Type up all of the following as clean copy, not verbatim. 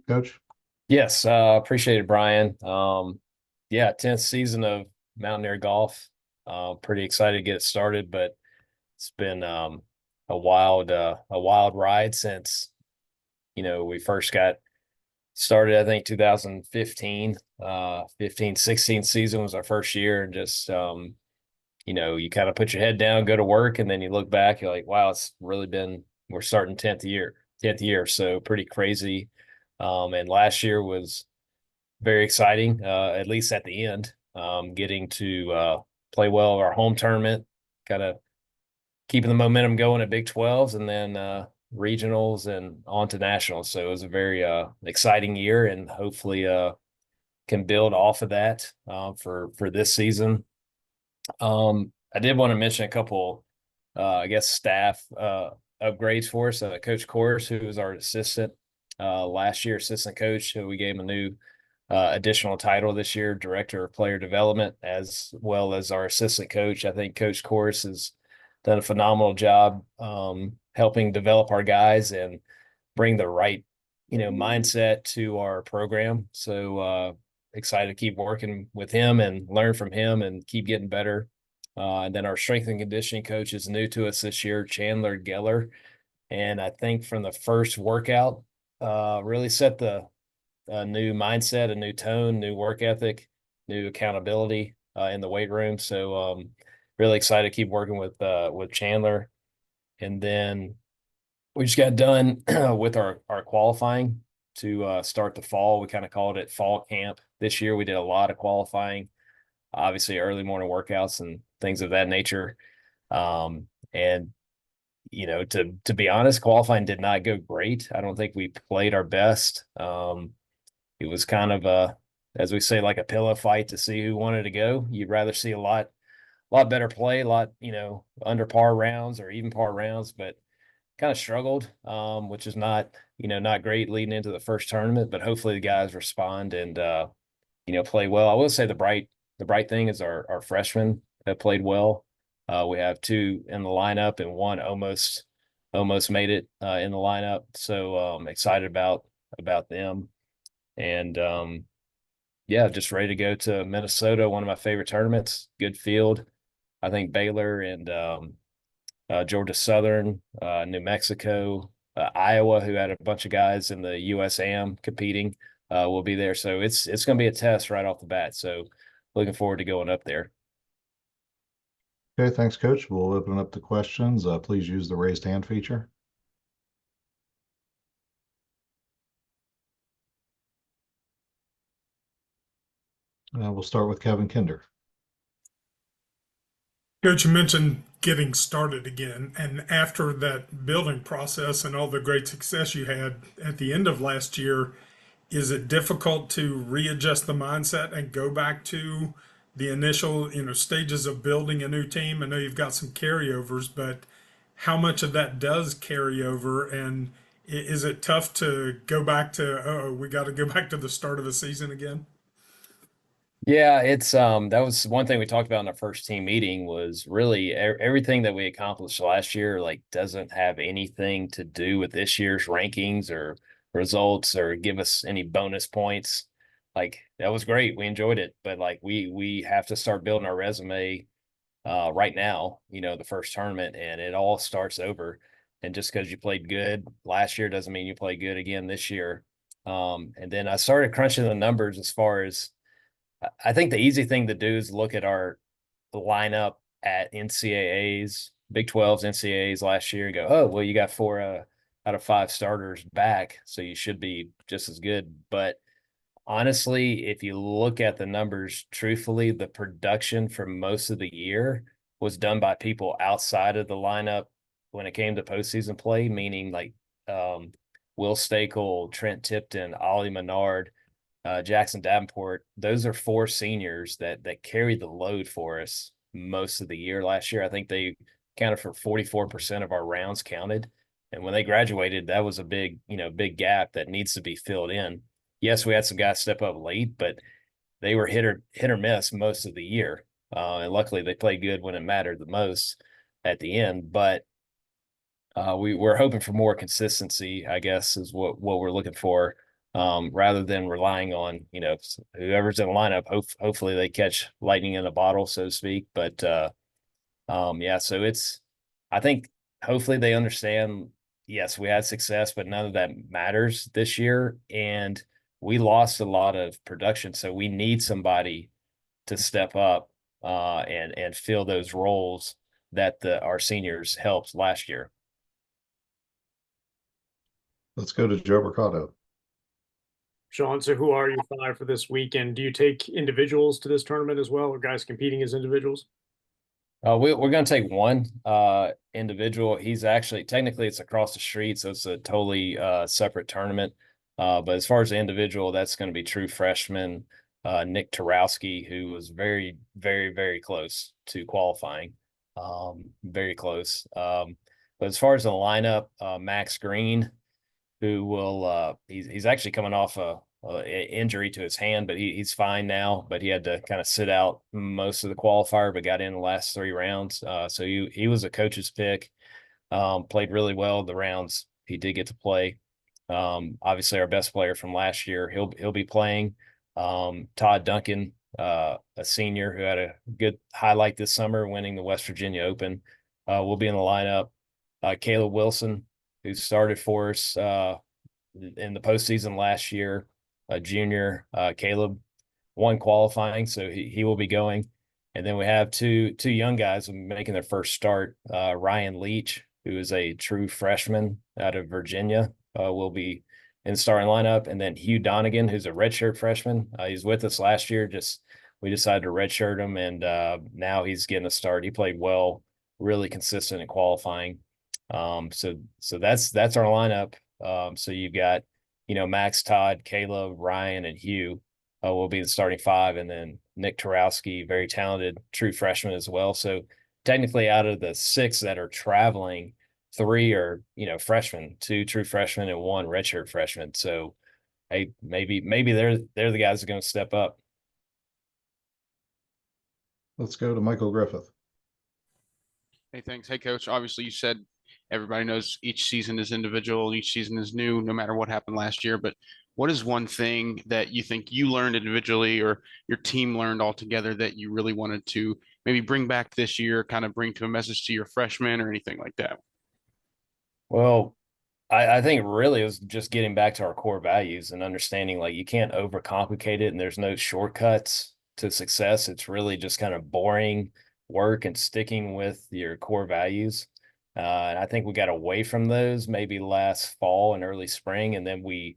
Coach? Yes, appreciate it, Brian. Yeah, 10th season of Mountaineer Golf. Pretty excited to get it started, but it's been a wild ride since we first got started. I think 2015, 16 season was our first year, and just you kind of put your head down, go to work, and then you look back, you're like, wow, it's really been we're starting 10th year, so pretty crazy. And last year was very exciting, at least at the end. Getting to play well at our home tournament, kind of keeping the momentum going at Big 12s and then regionals and on to nationals. So it was a very exciting year, and hopefully can build off of that for this season. I did want to mention a couple, I guess, staff upgrades for us. Coach Kors, who was our assistant last year, assistant coach, who we gave him a new additional title this year, director of player development, as well as our assistant coach. I think Coach Kors has done a phenomenal job helping develop our guys and bring the right, mindset to our program. So excited to keep working with him and learn from him and keep getting better. And then our strength and conditioning coach is new to us this year, Chandler Geller. And I think from the first workout, really set the a new mindset, a new tone, new work ethic, new accountability in the weight room. So really excited to keep working with Chandler. And then we just got done with our qualifying to start the fall. We kind of called it fall camp this year. We did a lot of qualifying, obviously early morning workouts and things of that nature. And to be honest, qualifying did not go great. I don't think we played our best. It was kind of as we say, like a pillow fight to see who wanted to go. You'd rather see a lot better play, a lot, under par rounds or even par rounds, but kind of struggled, which is not great leading into the first tournament, but hopefully the guys respond and, play well. I will say the bright thing is our freshmen have played well. We have two in the lineup and one almost made it in the lineup. So excited about them. And yeah, just ready to go to Minnesota, one of my favorite tournaments. Good field. I think Baylor and Georgia Southern, New Mexico, Iowa, who had a bunch of guys in the USAM competing, will be there. So it's going to be a test right off the bat. So looking forward to going up there. Okay, thanks, Coach. We'll open up the questions. Please use the raised hand feature. We'll start with Kevin Kinder. Coach, you mentioned getting started again, and after that building process and all the great success you had at the end of last year, is it difficult to readjust the mindset and go back to the initial, stages of building a new team? I know you've got some carryovers, but how much of that does carry over, and is it tough to go back to, oh, we got to go back to the start of the season again? Yeah, it's that was one thing we talked about in our first team meeting was really everything that we accomplished last year like doesn't have anything to do with this year's rankings or results or give us any bonus points. Like that was great. We enjoyed it, but like we have to start building our resume right now, the first tournament and it all starts over. And just because you played good last year doesn't mean you play good again this year. And then I started crunching the numbers as far as I think the easy thing to do is look at our lineup at NCAAs, Big 12s, NCAAs last year and go, oh, well, you got four out of five starters back, so you should be just as good. But honestly, if you look at the numbers truthfully, the production for most of the year was done by people outside of the lineup when it came to postseason play, meaning like um, Will Stakel, Trent Tipton, Ollie Menard, Jackson Davenport. Those are four seniors that carried the load for us most of the year last year. I think they counted for 44% of our rounds counted. And when they graduated, that was a big gap that needs to be filled in. Yes, we had some guys step up late, but they were hit or miss most of the year. And luckily they played good when it mattered the most at the end. But we're hoping for more consistency, I guess, is what we're looking for rather than relying on, whoever's in the lineup. Hopefully they catch lightning in a bottle, so to speak. But yeah, so I think hopefully they understand, yes, we had success, but none of that matters this year. And we lost a lot of production. So we need somebody to step up and fill those roles that our seniors helped last year. Let's go to Joe Mercado. Sean, so who are your five for this weekend? Do you take individuals to this tournament as well, or guys competing as individuals? We're going to take one individual. He's actually technically it's across the street, so it's a totally separate tournament. But as far as the individual, that's going to be true freshman Nick Tarowski, who was very, very, very close to qualifying. Very close. But as far as the lineup, Max Green, who will he's actually coming off a injury to his hand, but he's fine now. But he had to kind of sit out most of the qualifier, but got in the last 3 rounds. So he was a coach's pick. Played really well the rounds he did get to play. Obviously, our best player from last year, he'll be playing. Todd Duncan, a senior who had a good highlight this summer, winning the West Virginia Open, will be in the lineup. Caleb Wilson, who started for us in the postseason last year, a junior. Caleb won qualifying, so he will be going. And then we have two young guys making their first start. Ryan Leach, who is a true freshman out of Virginia, will be in the starting lineup. And then Hugh Donegan, who's a redshirt freshman. He's with us last year. We decided to redshirt him, and now he's getting a start. He played well, really consistent in qualifying. So that's our lineup. So you've got, Max, Todd, Caleb, Ryan, and Hugh will be the starting 5, and then Nick Tarowski, very talented true freshman as well. So technically, out of the 6 that are traveling, 3 are freshmen, 2 true freshmen, and 1 redshirt freshman. So hey, maybe they're the guys that are going to step up. Let's go to Michael Griffith. Hey, thanks. Hey, Coach. Obviously, you said everybody knows each season is individual, each season is new, no matter what happened last year. But what is one thing that you think you learned individually or your team learned altogether that you really wanted to maybe bring back this year, kind of bring to a message to your freshmen or anything like that? Well, I think really it was just getting back to our core values and understanding like you can't overcomplicate it and there's no shortcuts to success. It's really just kind of boring work and sticking with your core values. And I think we got away from those maybe last fall and early spring. And then we,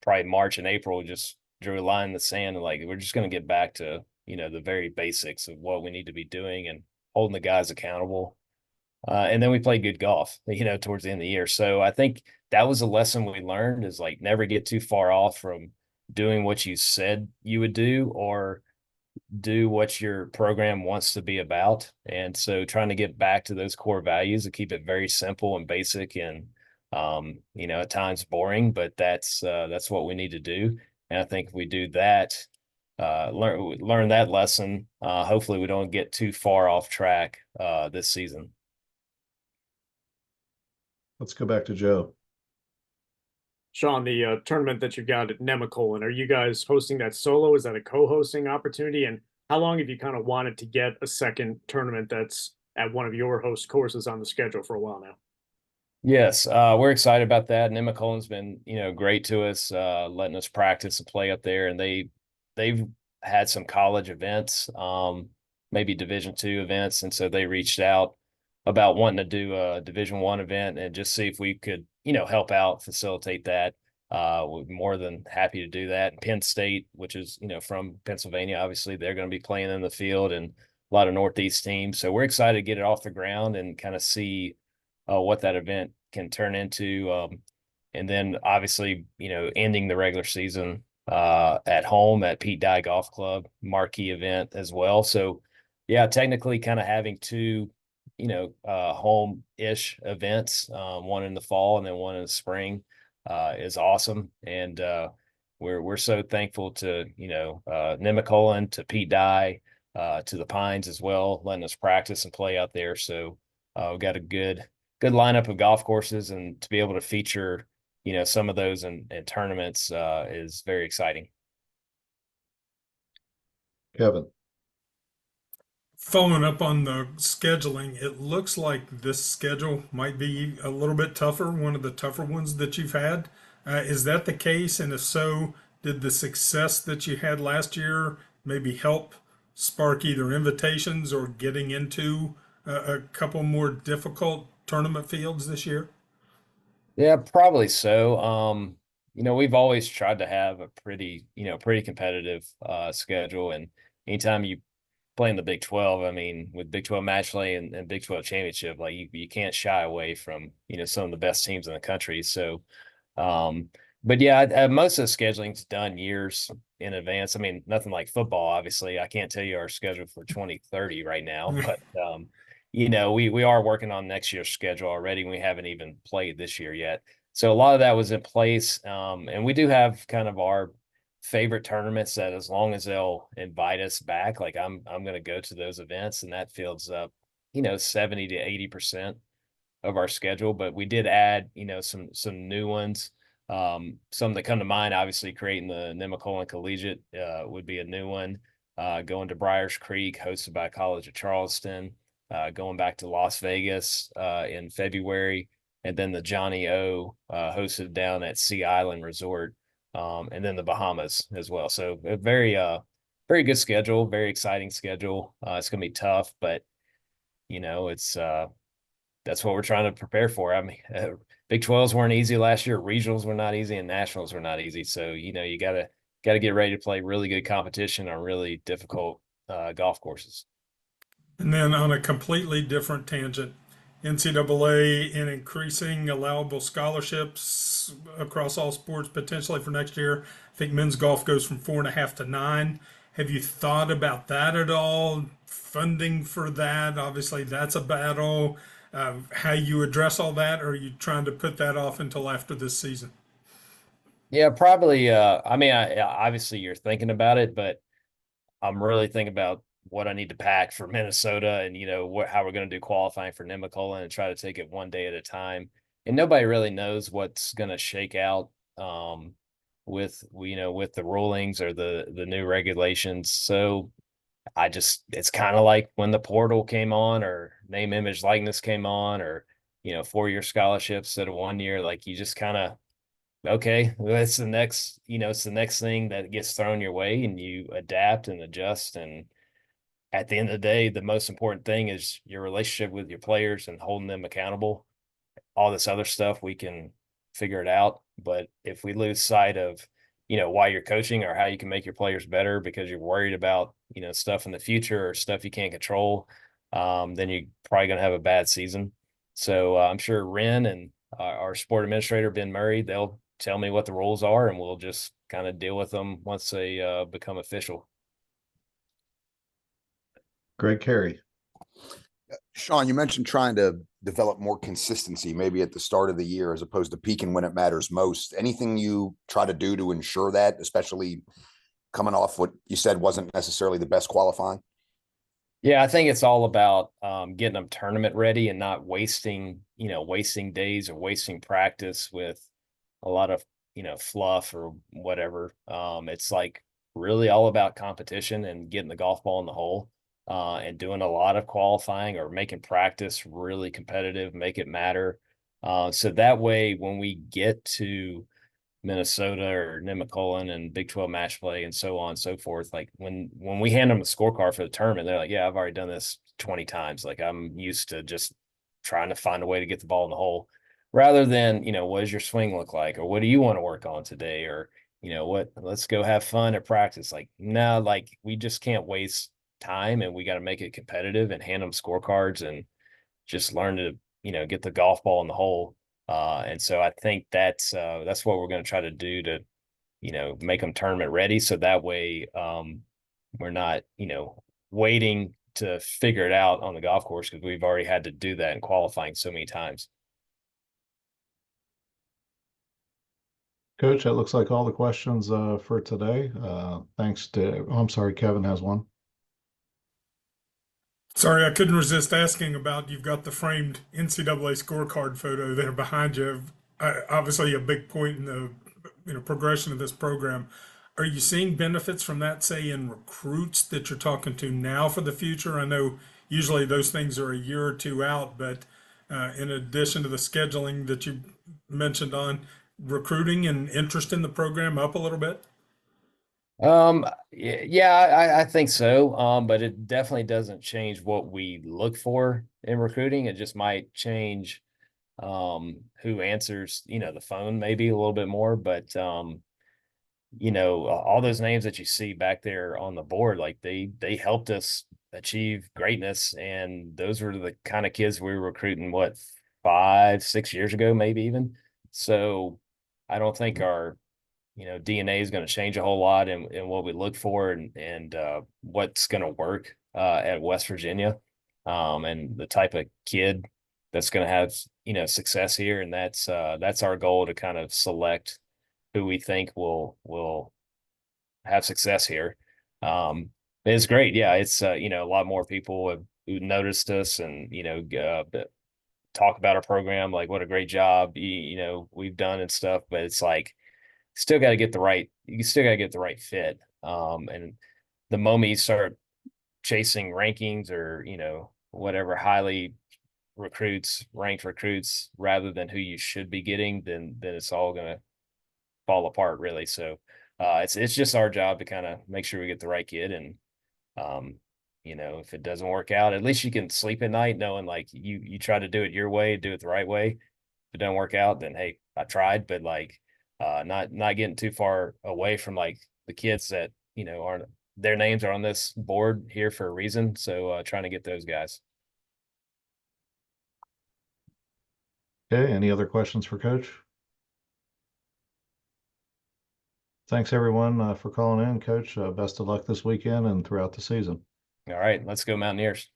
probably March and April just drew a line in the sand and like, we're just going to get back to, the very basics of what we need to be doing and holding the guys accountable. And then we played good golf, towards the end of the year. So I think that was a lesson we learned is like never get too far off from doing what you said you would do or do what your program wants to be about. And so trying to get back to those core values and keep it very simple and basic and, at times boring, but that's what we need to do. And I think if we do that, learn that lesson, hopefully we don't get too far off track this season. Let's go back to Joe. Sean, the tournament that you've got at Nemacolin, are you guys hosting that solo? Is that a co-hosting opportunity? And how long have you kind of wanted to get a second tournament that's at one of your host courses on the schedule for a while now? Yes, we're excited about that. Nemacolin's been, great to us, letting us practice and play up there. And they've had some college events, maybe Division II events, and so they reached out about wanting to do a Division I event and just see if we could, help out, facilitate that. We're more than happy to do that. And Penn State, which is, from Pennsylvania, obviously they're going to be playing in the field and a lot of Northeast teams. So we're excited to get it off the ground and kind of see what that event can turn into. And then obviously, ending the regular season at home at Pete Dye Golf Club, marquee event as well. So yeah, technically kind of having 2 home-ish events, one in the fall and then one in the spring, is awesome. And we're so thankful to, Nemacolin, to Pete Dye, to the Pines as well, letting us practice and play out there. So we've got a good lineup of golf courses, and to be able to feature, some of those in tournaments is very exciting. Kevin. Following up on the scheduling, it looks like this schedule might be a little bit tougher, one of the tougher ones that you've had. Is that the case? And if so, did the success that you had last year maybe help spark either invitations or getting into a couple more difficult tournament fields this year? Yeah, probably so. We've always tried to have a pretty competitive schedule, and anytime you play in the Big 12, I mean, with Big 12 match play and Big 12 championship, like you can't shy away from, some of the best teams in the country. So, um, but yeah, most of the scheduling's done years in advance. I mean, nothing like football, obviously. I can't tell you our schedule for 2030 right now, but we are working on next year's schedule already. We haven't even played this year yet. So a lot of that was in place. And we do have kind of our favorite tournaments that as long as they'll invite us back, like I'm going to go to those events, and that fills up, 70 to 80% of our schedule. But we did add, some new ones. Some that come to mind, obviously creating the Nemacolin Collegiate would be a new one. Going to Briars Creek, hosted by College of Charleston. Going back to Las Vegas in February, and then the Johnny O hosted down at Sea Island Resort, and then the Bahamas as well. So a very good schedule, very exciting schedule. It's going to be tough, but it's that's what we're trying to prepare for. I mean, Big 12s weren't easy last year. Regionals were not easy, and nationals were not easy. So you gotta get ready to play really good competition on really difficult golf courses. And then on a completely different tangent, NCAA in increasing allowable scholarships across all sports potentially for next year. I think men's golf goes from 4.5 to 9. Have you thought about that at all? Funding for that? Obviously, that's a battle. How you address all that, or are you trying to put that off until after this season? Yeah, probably. I mean, obviously you're thinking about it, but I'm really thinking about what I need to pack for Minnesota, and how we're going to do qualifying for Nemacolin, and try to take it one day at a time. And nobody really knows what's going to shake out with the rulings or the new regulations. So it's kind of like when the portal came on, or name, image, likeness came on, or 4-year scholarships instead of 1 year. Like you just kind of, okay, well, it's the next thing that gets thrown your way, and you adapt and adjust. And at the end of the day, the most important thing is your relationship with your players and holding them accountable. All this other stuff, we can figure it out. But if we lose sight of, why you're coaching or how you can make your players better because you're worried about, stuff in the future or stuff you can't control, then you're probably going to have a bad season. So I'm sure Ren and our sport administrator, Ben Murray, they'll tell me what the rules are, and we'll just kind of deal with them once they become official. Greg Carey. Sean, you mentioned trying to develop more consistency, maybe at the start of the year, as opposed to peaking when it matters most. Anything you try to do to ensure that, especially coming off what you said wasn't necessarily the best qualifying? Yeah, I think it's all about getting them tournament ready and not wasting days or wasting practice with a lot of, fluff or whatever. It's like really all about competition and getting the golf ball in the hole, and doing a lot of qualifying or making practice really competitive, make it matter. So that way, when we get to Minnesota or Nemacolin and Big 12 match play and so on and so forth, like when we hand them the scorecard for the tournament, they're like, yeah, I've already done this 20 times. Like I'm used to just trying to find a way to get the ball in the hole, rather than, what does your swing look like, or what do you want to work on today, or let's go have fun at practice. Like, no, like we just can't waste time, and we got to make it competitive and hand them scorecards and just learn to, get the golf ball in the hole. And so I think that's what we're going to try to do to, make them tournament ready. So that way, we're not, waiting to figure it out on the golf course, because we've already had to do that in qualifying so many times. Coach, that looks like all the questions for today. Thanks to, I'm sorry, Kevin has one. Sorry, I couldn't resist asking about, you've got the framed NCAA scorecard photo there behind you. Obviously a big point in the progression of this program. Are you seeing benefits from that, say, in recruits that you're talking to now for the future? I know usually those things are a year or two out, but in addition to the scheduling that you mentioned on recruiting and interest in the program up a little bit? Yeah, I think so. But it definitely doesn't change what we look for in recruiting. It just might change who answers, the phone maybe a little bit more, but all those names that you see back there on the board, like they helped us achieve greatness, and those were the kind of kids we were recruiting, what, 5, 6 years ago, maybe even. So I don't think our DNA is going to change a whole lot in what we look for and what's going to work at West Virginia, and the type of kid that's going to have success here, and that's our goal, to kind of select who we think will have success here. It's great. Yeah, it's a lot more people who noticed us, and talk about our program, like what a great job we've done and stuff. But it's like, still got to get the right you still got to get the right fit. And the moment you start chasing rankings, or whatever, highly ranked recruits, rather than who you should be getting, then it's all going to fall apart, really. So it's just our job to kind of make sure we get the right kid. And if it doesn't work out, at least you can sleep at night knowing, like, you try to do it your way, do it the right way. If it doesn't work out, then hey, I tried. But like, not getting too far away from, like, the kids that aren't, their names are on this board here for a reason. So trying to get those guys. Okay, any other questions for Coach? Thanks everyone for calling in, Coach. Best of luck this weekend and throughout the season. All right, let's go Mountaineers.